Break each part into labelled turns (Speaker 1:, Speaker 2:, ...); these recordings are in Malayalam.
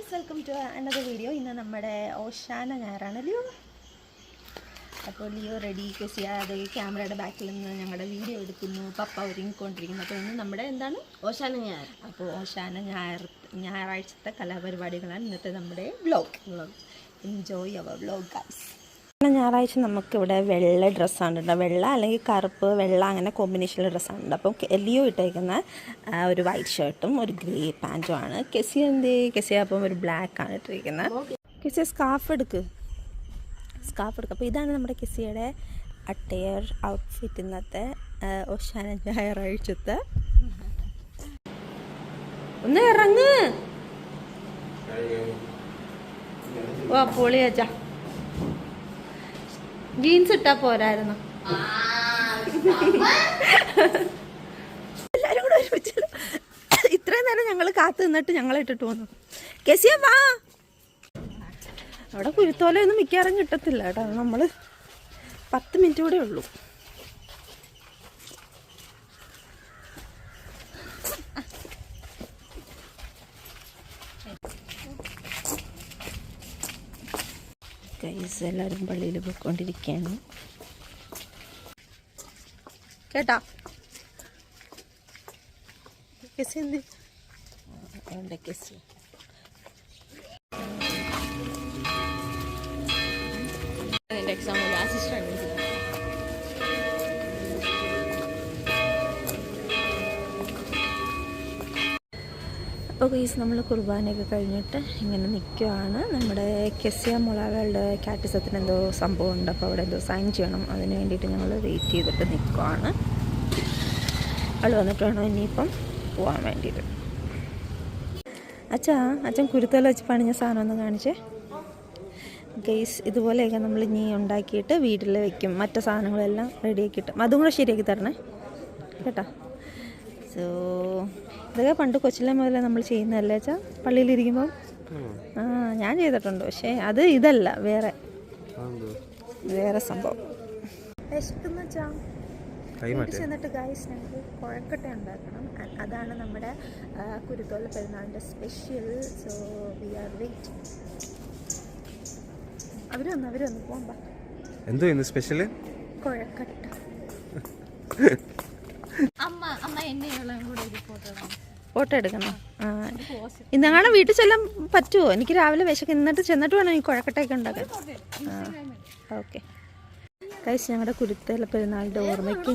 Speaker 1: Guys, welcome to another video. ഇന്ന് നമ്മുടെ ഓശാന ഞായറാണ് ലിയോ. അപ്പോൾ ലിയോ റെഡി ചെയ്യാതെ ക്യാമറയുടെ ബാക്കിൽ നിന്ന് ഞങ്ങളുടെ വീഡിയോ എടുക്കുന്നു. പപ്പ ഒരുങ്ങിക്കൊണ്ടിരിക്കുന്നു. അപ്പോൾ ഇന്ന് നമ്മുടെ എന്താണ് ഓശാന ഞായർ. അപ്പോൾ ഓശാന ഞായറാഴ്ചത്തെ കലാപരിപാടികളാണ് ഇന്നത്തെ നമ്മുടെ വ്ലോഗ്. എൻജോയ് അവർ വ്ലോഗ് ഗൈസ്. ഞായറാഴ്ച നമുക്കിവിടെ വെള്ള ഡ്രസ്സാണ് ഉണ്ട്. വെള്ള അല്ലെങ്കിൽ കറുപ്പ് വെള്ള അങ്ങനെ കോമ്പിനേഷനിലെ ഡ്രസ്സാണ്. അപ്പം ലിയോ ഇട്ടേക്കുന്ന ഒരു വൈറ്റ് ഷർട്ടും ഒരു ഗ്രേ പാൻറ്റുമാണ്. കെസിയ അപ്പം ഒരു ബ്ലാക്കാണ് ഇട്ടിരിക്കുന്നത്. കെസിയ സ്കാർഫ് എടുക്കുക. അപ്പോൾ ഇതാണ് നമ്മുടെ കെസിയുടെ അട്ടയർ ഔട്ട്ഫിറ്റ് ഇന്നത്തെ ഓശാന ഞായറാഴ്ചത്തെ. ഒന്ന് ഇറങ്ങ്. ഓ പൊളിയാച്ചാ. ജീൻസ് ഇട്ടാ പോരായിരുന്നു. എല്ലാരും കൂടെ ഒരുമിച്ചല്ലോ. ഇത്രയും നേരം ഞങ്ങൾ കാത്തു നിന്നിട്ട് ഞങ്ങളെ ഇട്ടിട്ട് പോന്നു. കെസിയ വാ. അവിടെ കുരുത്തോലൊന്നും മിക്കവാറും കിട്ടത്തില്ല കേട്ടോ. നമ്മൾ 10 മിനിറ്റ് കൂടെ ഉള്ളൂ. ഗൈസ് എല്ലാവരും പള്ളിയിൽ പോയിക്കൊണ്ടിരിക്കുകയാണ് കേട്ടാ. കെസി എന്ത് കെസി എക്സാം അസിസ്റ്റന്റ്. അപ്പോൾ ഗൈസ് നമ്മൾ കുർബാനയൊക്കെ കഴിഞ്ഞിട്ട് ഇങ്ങനെ നിൽക്കുകയാണ്. നമ്മുടെ കെസിയ മുളകളുടെ കാറ്റിസത്തിന് എന്തോ സംഭവം ഉണ്ട്. അപ്പോൾ അവിടെ എന്തോ സൈൻ ചെയ്യണം. അതിന് വേണ്ടിയിട്ട് ഞങ്ങൾ വെയിറ്റ് ചെയ്തിട്ട് നിൽക്കുകയാണ്. അവൾ വന്നിട്ട് വേണം ഇനിയിപ്പം പോകാൻ വേണ്ടിയിട്ട്. അച്ഛൻ കുരുത്തോല വെച്ച് പണിഞ്ഞ സാധനം ഒന്ന് കാണിച്ചേ ഗൈസ്. ഇതുപോലെയൊക്കെ നമ്മൾ ഇനി ഉണ്ടാക്കിയിട്ട് വീട്ടിൽ വെക്കും. മറ്റു സാധനങ്ങളെല്ലാം റെഡിയാക്കിയിട്ട് അതും കൂടെ ശരിയാക്കി തരണേ കേട്ടോ. സോ ഇതൊക്കെ പണ്ട് കൊച്ചിലെ മുതലേ നമ്മൾ ചെയ്യുന്നതല്ലേ അച്ഛാ. പള്ളിയിലിരിക്കുമ്പോൾ ഞാൻ ചെയ്തിട്ടുണ്ട്. പക്ഷേ അത് ഇതല്ല, വേറെ സംഭവം. വിശക്കുന്ന വെച്ചാ ചെന്നിട്ട് ഗൈസ് ഞങ്ങൾക്ക് കുഴക്കട്ട ഉണ്ടാക്കണം. അതാണ് നമ്മുടെ കുരുത്തോല പെരുന്നാളിൻ്റെ special. So we are wait. അവരൊന്ന് പോകാൻ.
Speaker 2: എന്തോ ഇന്ന് സ്പെഷ്യൽ
Speaker 1: കുഴക്കട്ട. അമ്മ എന്നെയും കൂടെ ഫോട്ടോ എടുക്കണം. ഇന്നങ്ങനെ വീട്ടിൽ ചെല്ലാൻ പറ്റുമോ? എനിക്ക് രാവിലെ ചെന്നിട്ട് വേണം ഈ കുഴക്കട്ടയൊക്കെ ഉണ്ടാക്കാൻ. ഓക്കെ ഗൈസ്, ഞങ്ങളുടെ കുരുത്തോല പെരുന്നാളിൻ്റെ ഓർമ്മയ്ക്ക്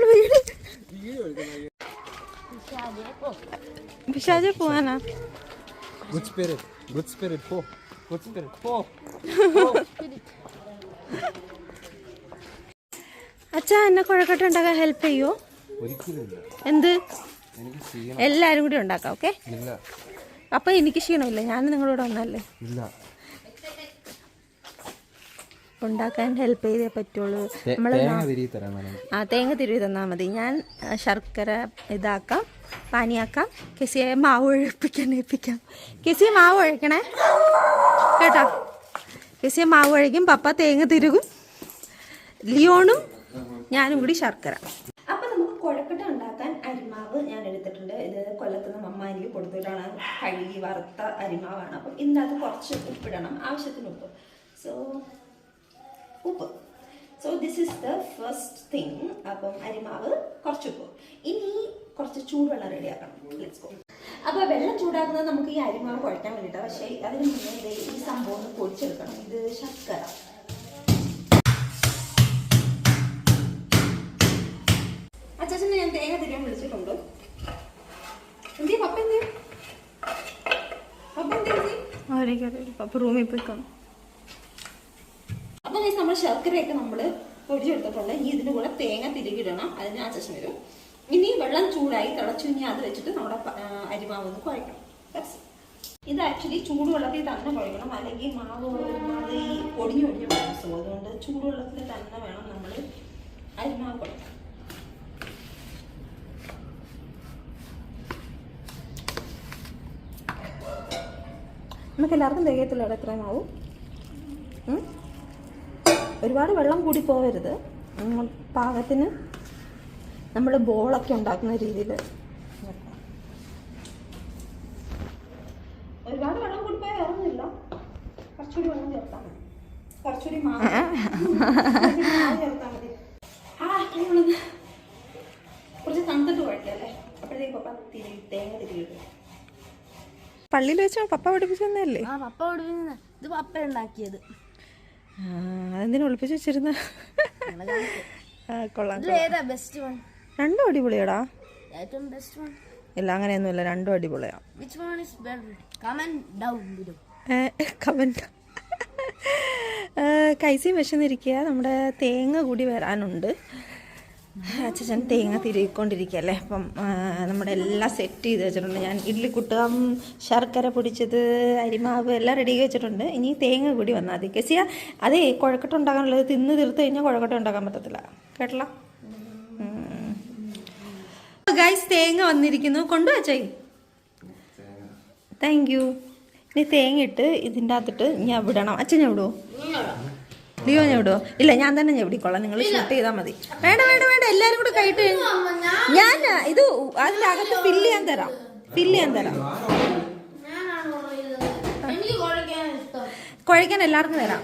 Speaker 1: വീട് പിശാചെ പോവാനാ. അച്ഛാ എന്നെ കുഴക്കട്ട ഉണ്ടാക്കാൻ ഹെൽപ്പ് ചെയ്യോ? എന്ത്? എല്ലാരും കൂടി ഉണ്ടാക്കാം. ഓക്കെ. അപ്പൊ എനിക്ക് ക്ഷീണമില്ല. ഞാൻ നിങ്ങളോട് വന്നല്ലേ. ഉണ്ടാക്കാൻ ഹെൽപ്പ് ചെയ്തേ പറ്റുള്ളൂ. നമ്മൾ തേങ്ങ തിരുവി തന്നാൽ മതി. ഞാൻ ശർക്കര ഇതാക്കാം, പാനിയാക്കാം. കെസിയെ മാവ് ഏൽപ്പിക്കാം. കെസിയെ മാവ് ഒഴിക്കണേ കേട്ടോ. കെസിയെ മാവ് ഒഴിക്കും, പപ്പ തേങ്ങ തിരുകും, ലിയോണും ഞാനും കൂടി ശർക്കര. അപ്പം നമുക്ക് കുഴക്കട്ട ഉണ്ടാക്കാൻ അരിമാവ് ഞാൻ എടുത്തിട്ടുണ്ട്. ഇത് കൊല്ലത്തുനിന്ന് അമ്മ എനിക്ക് കൊടുത്തിട്ടാണ്. കഴുകി വറുത്ത അരിമാവാണ്. അപ്പം ഇതിനകത്ത് കുറച്ച് ഉപ്പിടണം, ആവശ്യത്തിന് ഉപ്പ്. So this is the first thing. അപ്പം അരിമാവ്, കുറച്ച് ഉപ്പ്. ഇനി കുറച്ച് ചൂടുവെള്ളം റെഡിയാക്കണം. Let's go. അപ്പോൾ വെള്ളം ചൂടാക്കുന്നത് നമുക്ക് ഈ അരിമാവ് കുഴക്കാൻ വേണ്ടിയിട്ടാണ്. പക്ഷേ അതിന് മുന്നേ ഈ സംഭവം ഒന്ന് പൊടിച്ചെടുക്കണം. ഇത് ശർക്കര. അച്ഛനെ ഞാൻ തേങ്ങ തിരിയാൻ വിളിച്ചിട്ടുണ്ട്. എന്തി പപ്പ പപ്പ റൂമിൽ പോയിക്കണം. അപ്പം നമ്മൾ ശർക്കരയൊക്കെ നമ്മൾ പൊടിച്ചെടുത്തിട്ടുണ്ട്. ഇനി ഇതിൻ്റെ കൂടെ തേങ്ങ തിരികിടണം. അതിന് അച്ഛൻ വരും. ഇനി വെള്ളം ചൂടായി തിളച്ചു. ഇനി അത് വെച്ചിട്ട് നമ്മുടെ അരിമാവ് ഒന്ന് കുഴക്കണം. ഇത് ആക്ച്വലി ചൂടുവെള്ളത്തിൽ തന്നെ കുഴക്കണം, അല്ലെങ്കിൽ മാവ് ഈ പൊടിഞ്ഞു പോകാൻ. സോ അതുകൊണ്ട് ചൂടുവെള്ളത്തിൽ തന്നെ വേണം നമ്മൾ അരിമാവ് കുഴക്കാൻ. നമുക്ക് എല്ലാവർക്കും തികയത്തില്ല എത്ര മാവും. ഒരുപാട് വെള്ളം കൂടി പോകരുത്. പാകത്തിന് നമ്മൾ ബോളൊക്കെ ഉണ്ടാക്കുന്ന രീതിയിൽ ഒരുപാട് വെള്ളം കൂടിപ്പോയാൽ ഇറങ്ങില്ല. കുറച്ചുകൂടി വെള്ളം ചേർത്താൽ മതി. കുറച്ചുകൂടി മാവ് ചേർത്താൽ മതി. കുറച്ച് തണുത്തിട്ട് കുഴക്കാം അല്ലേ? അപ്പോഴത്തേക്ക് പപ്പ തേങ്ങ തിരികിടും. പള്ളിയിൽ വെച്ചോ പപ്പ പഠിപ്പിച്ചതന്നല്ലേ?
Speaker 3: പപ്പ പഠിപ്പിച്ചത്. ഇത് പപ്പ ഉണ്ടാക്കിയത്.
Speaker 1: അതെന്തിനാ ഒളിപ്പിച്ച് വെച്ചിരുന്ന? കൊള്ളാം.
Speaker 3: ഏതാ ബെസ്റ്റ് വൺ?
Speaker 1: രണ്ടും അടിപൊളിയാടാ.
Speaker 3: ഏറ്റവും ബെസ്റ്റ് വൺ
Speaker 1: ഇല്ല, അങ്ങനെയൊന്നുമില്ല, രണ്ടും അടിപൊളിയാ.
Speaker 3: Which one is better? Comment down below.
Speaker 1: Comment. കൈസി വിശന്നിരിക്കുക. നമ്മുടെ തേങ്ങ കൂടി വരാനുണ്ട്. അച്ഛൻ തേങ്ങ തിരികൊണ്ടിരിക്കുകയല്ലേ. അപ്പം നമ്മുടെ എല്ലാം സെറ്റ് ചെയ്ത് വെച്ചിട്ടുണ്ട്. ഞാൻ ഇഡ്ലിക്കുട്ടം, ശർക്കര പൊടിച്ചത്, അരിമാവ് എല്ലാം റെഡി വെച്ചിട്ടുണ്ട്. ഇനി തേങ്ങ കൂടി വന്നാൽ മതി. കെസിയ അതേ കുഴക്കട്ട ഉണ്ടാക്കാനുള്ളത് തിന്ന് തീർത്ത് കഴിഞ്ഞാൽ കുഴക്കട്ട ഉണ്ടാക്കാൻ പറ്റത്തില്ല. കേട്ടല്ലോ ഗൈസ്? തേങ്ങ വന്നിരിക്കുന്നു. കൊണ്ടുവച്ചേ. Thank you. ഇനി തേങ്ങ ഇട്ട് ഇതിൻ്റെ അകത്തിട്ട് ഞാൻ വിടണം. അച്ഛൻ ഞാൻ വിടുമോ? ലിയോ ഞാൻ വിടുമോ? ഇല്ല, ഞാൻ തന്നെ ഞെവിടിക്കോളാം. നിങ്ങൾ ഷൂട്ട് ചെയ്താൽ മതി. വേണ്ട വേണ്ട വേണ്ട, എല്ലാവരും കൂടെ കഴിട്ട് ഞാൻ ഇത് അതിൻ്റെ അകത്ത് ഫില്ല് ചെയ്യാൻ തരാം. കുഴയ്ക്കാൻ എല്ലാവർക്കും തരാം.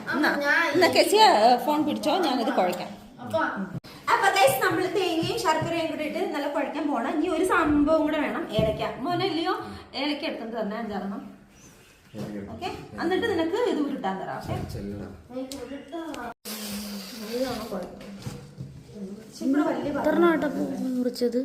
Speaker 1: എന്നാ കെസിയ ഫോൺ പിടിച്ചോ, ഞാനിത് കുഴയ്ക്കാം. അപ്പൊ ഗൈസ് നമ്മൾ തേങ്ങയും ശർക്കരയും കൂടെ ഇട്ട് നല്ല കുഴയ്ക്കാൻ പോണം. ഇനി ഒരു സംഭവം കൂടെ വേണം, ഏലക്ക. മോനെ ഇല്ലയോ ഏലക്ക എടുത്തിട്ട് തന്നെ 5-6. ഓക്കെ, എന്നിട്ട് നിനക്ക് ഇത് ഉരുട്ടാൻ തരാം.
Speaker 3: മുറിച്ചത്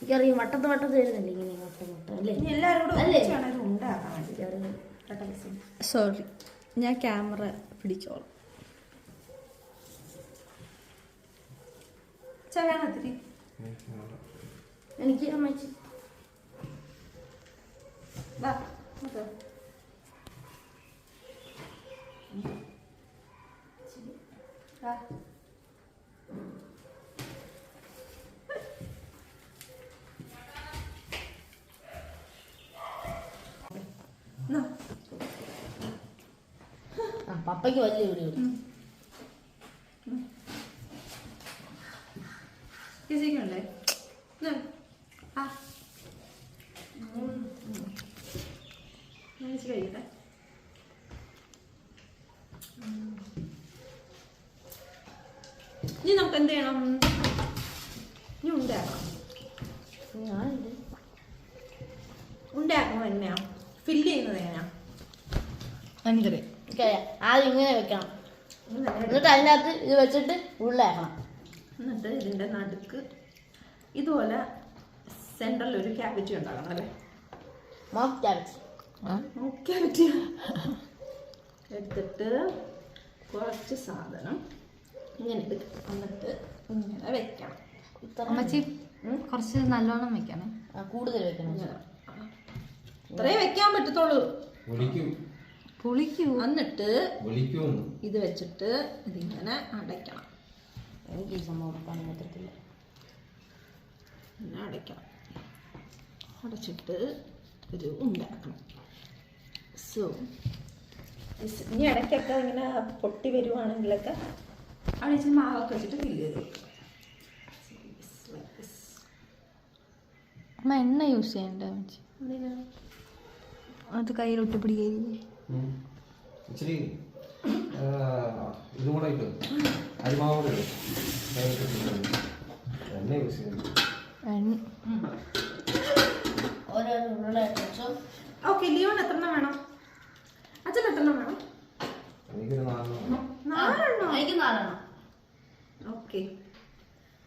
Speaker 3: എനിക്കറിയാം. വട്ടത്ത് വരുന്നില്ല ഇങ്ങനെ വട്ടം അല്ലേ?
Speaker 1: എല്ലാവരും കൂടെ ഉണ്ടാക്കാൻ വേണ്ടി. സോറി, ഞാൻ ക്യാമറ പിടിച്ചോളാം. ചകണത്തിരി
Speaker 3: എനിക്ക് അമ്മച്ചി പപ്പയ്ക്ക് വലിയ വീഡിയോ
Speaker 1: കിസിക്കണ്ടേ? കഴിക്കട്ടെ. ഇനി നമുക്ക് എന്ത് ചെയ്യണം? ഇനി ഉണ്ടാക്കണം. ഉണ്ടാക്കണം എങ്ങനെയാ? ഫില്ല് ചെയ്യുന്നത് എങ്ങനെയാ? എനിക്കറിയാം.
Speaker 3: ആദ്യം ഇങ്ങനെ വെക്കണം, എന്നിട്ട് അതിനകത്ത് ഇത് വെച്ചിട്ട് ഉള്ളിലാക്കണം.
Speaker 1: എന്നിട്ട് ഇതിൻ്റെ നടുക്ക് ഇതുപോലെ സെൻട്രൽ ഒരു ക്യാവിറ്റി ഉണ്ടാക്കണം അല്ലേ? ക്യാവിറ്റി എടുത്തിട്ട് കുറച്ച് സാധനം ഇങ്ങനെ എടുക്കണം. എന്നിട്ട് ഇങ്ങനെ വെക്കണം.
Speaker 3: അമ്മച്ചി കുറച്ച് നല്ലോണം വെക്കണം, കൂടുതൽ വെക്കണം.
Speaker 1: ഇത്രേ വെക്കാൻ പറ്റത്തുള്ളൂ.
Speaker 3: പുളിക്കൂ.
Speaker 1: എന്നിട്ട് ഇത് വെച്ചിട്ട് ഇതിങ്ങനെ അടയ്ക്കണം.
Speaker 3: എനിക്ക് ഈ സംഭവം പണി പറ്റത്തില്ല.
Speaker 1: ഇങ്ങനെ അടയ്ക്കണം. അടച്ചിട്ട് ഒരു ഉണ്ടാക്കണം. സോ ഇനി ഇടയ്ക്കൊക്കെ ഇങ്ങനെ പൊട്ടി വരുവാണെങ്കിലൊക്കെ അവിടെ വെച്ച് മാവൊക്കെ വെച്ചിട്ട് ഫില്ല് ചെയ്ത് കൊടുക്കും.
Speaker 3: അമ്മ എണ്ണ യൂസ് ചെയ്യണ്ടേ അമ്മച്ചി? അത് കയ്യിലൊട്ട് പിടിക്കുകയില്ലേ?
Speaker 2: ഇച്ചിരി ഇതും കൂടെ ഇട്ട് അരിമാവ് കൂടെ എണ്ണ യൂസ് ചെയ്യുന്നു.
Speaker 1: ഓക്കെ, ലിയോൺ എത്രണ്ണം വേണം? അച്ഛൻ എത്രണ്ണം വേണം?
Speaker 2: എനിക്കൊരു
Speaker 1: 4
Speaker 3: എനിക്ക് 4.
Speaker 1: ഓക്കെ,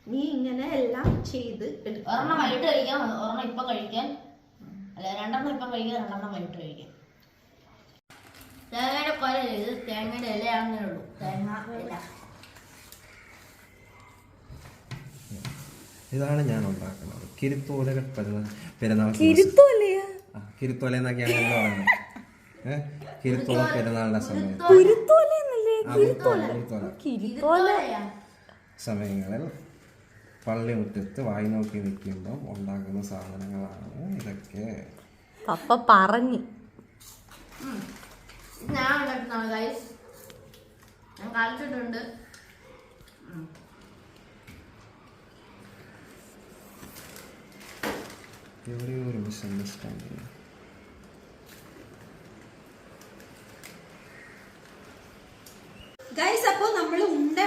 Speaker 1: നീ ഇങ്ങനെ എല്ലാം ചെയ്ത്
Speaker 3: ഒരെണ്ണം വൈകിട്ട് കഴിക്കാം, ഒരെണ്ണം ഇപ്പം കഴിക്കാൻ, അല്ല 2 ഇപ്പം കഴിക്കാൻ, 2 വൈകിട്ട് കഴിക്കാം. തേങ്ങയുടെ കൊല ചെയ്ത് തേങ്ങയുടെ ഇല അങ്ങനെ ഉള്ളൂ. തേങ്ങ ഇല
Speaker 2: ഇതാണ് ഞാൻ ഉണ്ടാക്കുന്നത്. കിരുത്തോല പെരുന്നാൾ. കിരുത്തോല എന്നൊക്കെയാണ് ഞങ്ങൾ പറയുന്നത്. കിരുത്തോല പെരുന്നാളിന്റെ സമയങ്ങളിൽ പള്ളിമുറ്റത്ത് വായി നോക്കി നിൽക്കുമ്പോൾ ഉണ്ടാക്കുന്ന സാധനങ്ങളാണ് ഇതൊക്കെ.
Speaker 1: പപ്പ പറഞ്ഞു.
Speaker 3: ഞാൻ ഉണ്ടാക്കുന്നതാണ് ഗൈസ്, ഞാൻ കളിച്ചിട്ടുണ്ട്.
Speaker 2: എവിടെയോ ഒരു മിസ്അണ്ടർസ്റ്റാൻഡിങ്.
Speaker 1: ഗൈസ്, അപ്പോൾ നമ്മൾ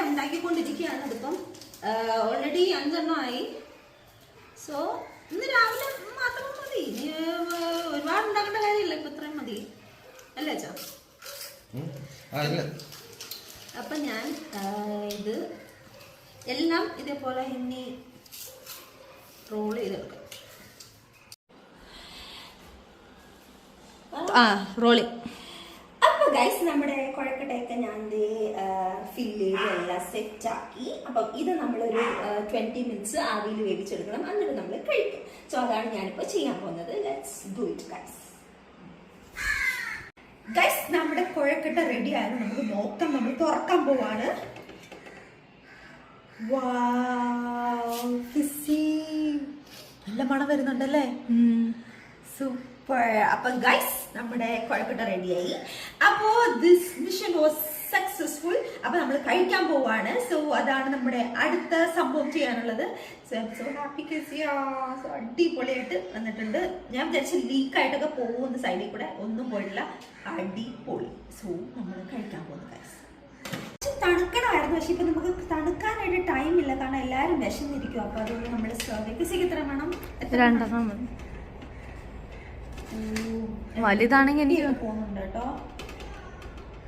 Speaker 1: ഉണ്ടാക്കിക്കൊണ്ടിരിക്കുകയാണ്. അതിപ്പം ഓൾറെഡി 5 ആയി. സോ ഇന്ന് രാവിലെ മാത്രം മതി, ഒരുപാട് ഉണ്ടാക്കേണ്ട കാര്യമില്ല, ഇപ്പൊ ഇത്രയും മതി അല്ലേ അച്ഛാ? അപ്പൊ ഞാൻ ഇത് എല്ലാം ഇതേപോലെ ഇനി റോൾ ചെയ്തെടുക്കാം. റോളിങ്. അപ്പൊ ഗൈസ്, നമ്മുടെ കുഴക്കട്ടയൊക്കെ ഞാൻ ഫില്ല് ചെയ്ത് എല്ലാം സെറ്റാക്കി. അപ്പം ഇത് നമ്മളൊരു 20 മിനിറ്റ്സ് ആവിയിൽ വേവിച്ചെടുക്കണം, എന്നിട്ട് നമ്മൾ കഴിക്കും. സോ അതാണ് ഞാനിപ്പോൾ ചെയ്യാൻ പോകുന്നത്. Let's do it guys. Guys, നമ്മുടെ കുഴക്കട്ട റെഡി ആയാലും നമുക്ക് നോക്കാം. നമ്മൾ തുറക്കാൻ പോവാണ്. നല്ല മണം വരുന്നുണ്ടല്ലേ? സൂപ്പർ. അപ്പൊ ഗൈസ്, നമ്മുടെ കുഴക്കട്ട റെഡിയായി. അപ്പോ ദിസ് മിഷൻ വാസ് സക്സസ്ഫുൾ. അപ്പൊ നമ്മൾ കഴിക്കാൻ പോവാണ്. സോ അതാണ് നമ്മുടെ അടുത്ത സംഭവം ചെയ്യാനുള്ളത്. So happy Kasia. സോ അടിപൊളിയായിട്ട് വന്നിട്ടുണ്ട്. ഞാൻ വിചാരിച്ച ലീക്കായിട്ടൊക്കെ പോകുന്ന സൈഡിൽ കൂടെ ഒന്നും പോയിട്ടില്ല. അടിപൊളി. സോ നമ്മൾ കഴിക്കാൻ പോകുന്നു ഗൈസ്. തണുക്കണമായിരുന്നു, പക്ഷെ ഇപ്പൊ നമുക്ക് തണുക്കാനായിട്ട് ടൈം ഇല്ല, കാരണം എല്ലാരും വിശന്നിരിക്കും. അപ്പൊ അതുകൊണ്ട് നമ്മുടെ കസിക്ക് എത്ര വേണം?
Speaker 4: 2 മതി. വലുതാണെങ്കിൽ എനിക്ക്
Speaker 1: പോകുന്നുണ്ട് കേട്ടോ.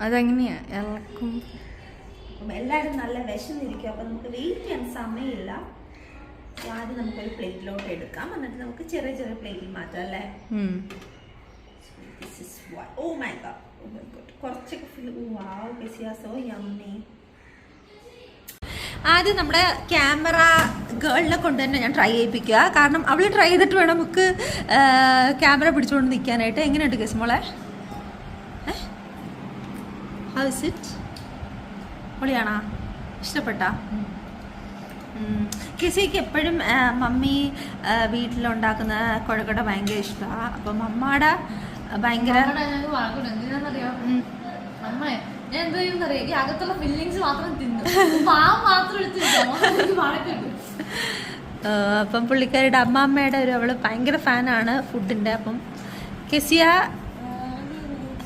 Speaker 4: അതെങ്ങനെയാ ഇളക്കും?
Speaker 1: എല്ലാവരും നല്ല വിശന്നിരിക്കും, അപ്പൊ നമുക്ക് വെയിറ്റ് ചെയ്യാൻ സമയമില്ല. ആദ്യം നമുക്കൊരു പ്ലേറ്റിലോട്ട് എടുക്കാം, എന്നിട്ട് നമുക്ക് ചെറിയ ചെറിയ പ്ലേറ്റിൽ മാറ്റാം അല്ലേ? ഓ മൈ ഗോഡ്, കുറച്ചൊക്കെ സോ യമ്മി. ആദ്യം നമ്മുടെ ക്യാമറ ഗേളിനെ കൊണ്ട് തന്നെ ഞാൻ ട്രൈ ചെയ്യിപ്പിക്കുക, കാരണം അവൾ ട്രൈ ചെയ്തിട്ട് വേണം നമുക്ക് ക്യാമറ പിടിച്ചുകൊണ്ട് നിൽക്കാനായിട്ട്. എങ്ങനെയുണ്ട് കേസ് മോളെ? How is it? പൊളിയാണോ? ഇഷ്ടപ്പെട്ടാ? കിസിക്ക് എപ്പോഴും മമ്മി വീട്ടിലുണ്ടാക്കുന്ന കുഴക്കട്ട ഭയങ്കര ഇഷ്ടമാണ്. അപ്പം മമ്മയുടെ ഭയങ്കര
Speaker 4: ഞാൻ എന്താ ചെയ്യുന്നറിയാം, ഈ അകത്തുള്ള ഫില്ലിങ്സ് മാത്രം തിന്നു, പാവം മാത്രം എടുത്ത്.
Speaker 1: അപ്പം പുള്ളിക്കാരുടെ അമ്മാമ്മയുടെ അവള് ഭയങ്കര ഫാനാണ് ഫുഡിന്റെ. അപ്പം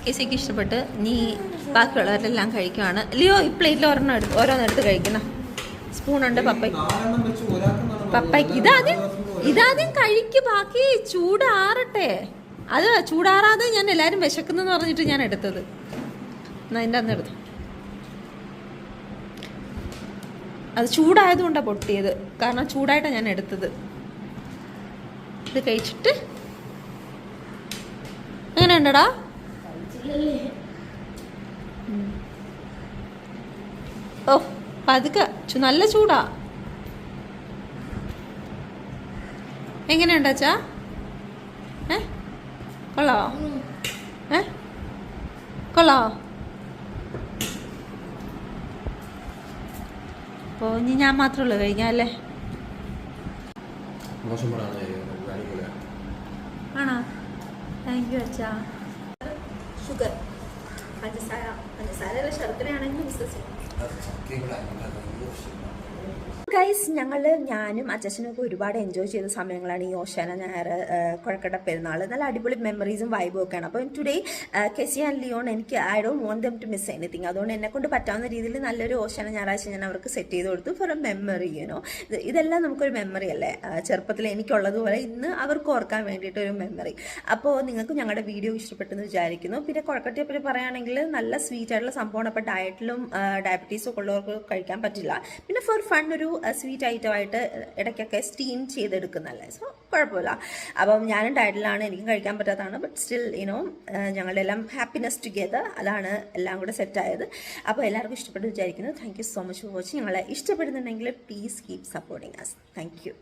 Speaker 1: കെസിക്ക് ഇഷ്ടപ്പെട്ട് നീ ബാക്കിയുള്ളവരെല്ലാം കഴിക്കുവാണ്. ലിയോ ഈ പ്ലേറ്റിൽ ഓരോന്നെടുത്ത് കഴിക്കണം. സ്പൂണുണ്ട് പപ്പയ്ക്ക്. ഇതാദ്യം കഴിക്ക്, ബാക്കി ചൂടാറട്ടെ. അത് ചൂടാറാതെ ഞാൻ എല്ലാരും വിശക്കുന്നെന്ന് പറഞ്ഞിട്ട് ഞാൻ എടുത്തത്. അതിൻ്റെ അന്ന് എടുത്തു. അത് ചൂടായതുകൊണ്ടാണ് പൊട്ടിയത്, കാരണം ചൂടായിട്ടാണ് ഞാൻ എടുത്തത്. ഇത് കഴിച്ചിട്ട് എങ്ങനെ ഉണ്ടടാ? ഓ പതുക്കെ, നല്ല ചൂടാ. എങ്ങനെയുണ്ടാച്ചാ? കൊള്ളോ? കൊള്ളോ? അപ്പോൾ ഇനി ഞാൻ മാത്രമേ ഉള്ളൂ കഴിക്കാൻ അല്ലേ? ആണോ? താങ്ക് യു അച്ഛാ. ഷുഗർ, പഞ്ചസാര ശർക്കരയാണെങ്കിലും വിശ്വസിക്കും. ഗൈസ്, ഞാനും അച്ഛനും ഒക്കെ ഒരുപാട് എൻജോയ് ചെയ്ത സമയങ്ങളാണ് ഈ ഓശാന ഞായർ കുഴക്കട്ട പെരുന്നാൾ. നല്ല അടിപൊളി മെമ്മറീസും വൈബും ഒക്കെയാണ്. അപ്പം ടുഡേ കെസി ആൻഡ് ലിയോൺ, എനിക്ക് I don't want them to miss anything. അതുകൊണ്ട് എന്നെ കൊണ്ട് പറ്റാവുന്ന രീതിയിൽ നല്ലൊരു ഓശാന ഞായറാഴ്ച ഞാൻ അവർക്ക് സെറ്റ് ചെയ്ത് കൊടുത്തു ഫോർ എ മെമ്മറി. ഇതെല്ലാം നമുക്കൊരു മെമ്മറി അല്ലേ? ചെറുപ്പത്തിൽ എനിക്കുള്ളതുപോലെ ഇന്ന് അവർക്ക് ഓർക്കാൻ വേണ്ടിയിട്ടൊരു മെമ്മറി. അപ്പോൾ നിങ്ങൾക്ക് ഞങ്ങളുടെ വീഡിയോ ഇഷ്ടപ്പെട്ടെന്ന് വിചാരിക്കുന്നു. പിന്നെ കുഴക്കട്ടയെ പറ്റി പറയുകയാണെങ്കിൽ നല്ല സ്വീറ്റ് ആയിട്ടുള്ള സംഭവമാണ്. അപ്പോൾ ഡയറ്റിലും ഡയബറ്റീസും ഒക്കെ ഉള്ളവർക്ക് കഴിക്കാൻ പറ്റില്ല. പിന്നെ ഫോർ ഫൺ ഒരു സ്വീറ്റ് ഐറ്റമായിട്ട് ഇടയ്ക്കൊക്കെ സ്റ്റീം ചെയ്തെടുക്കുന്നല്ലേ. സോ കുഴപ്പമില്ല. അപ്പം ഞാനും ഡയറ്റിലാണ്, എനിക്കും കഴിക്കാൻ പറ്റാത്തതാണ്. ബട്ട് സ്റ്റിൽ ഞങ്ങളുടെ എല്ലാം ഹാപ്പിനെസ് ടുഗെദർ, അതാണ് എല്ലാം കൂടെ സെറ്റായത്. അപ്പോൾ എല്ലാവർക്കും ഇഷ്ടപ്പെട്ട് വിചാരിക്കുന്നു. Thank you so much for watching. ഞങ്ങളെ ഇഷ്ടപ്പെടുന്നുണ്ടെങ്കിൽ please keep supporting us. Thank U.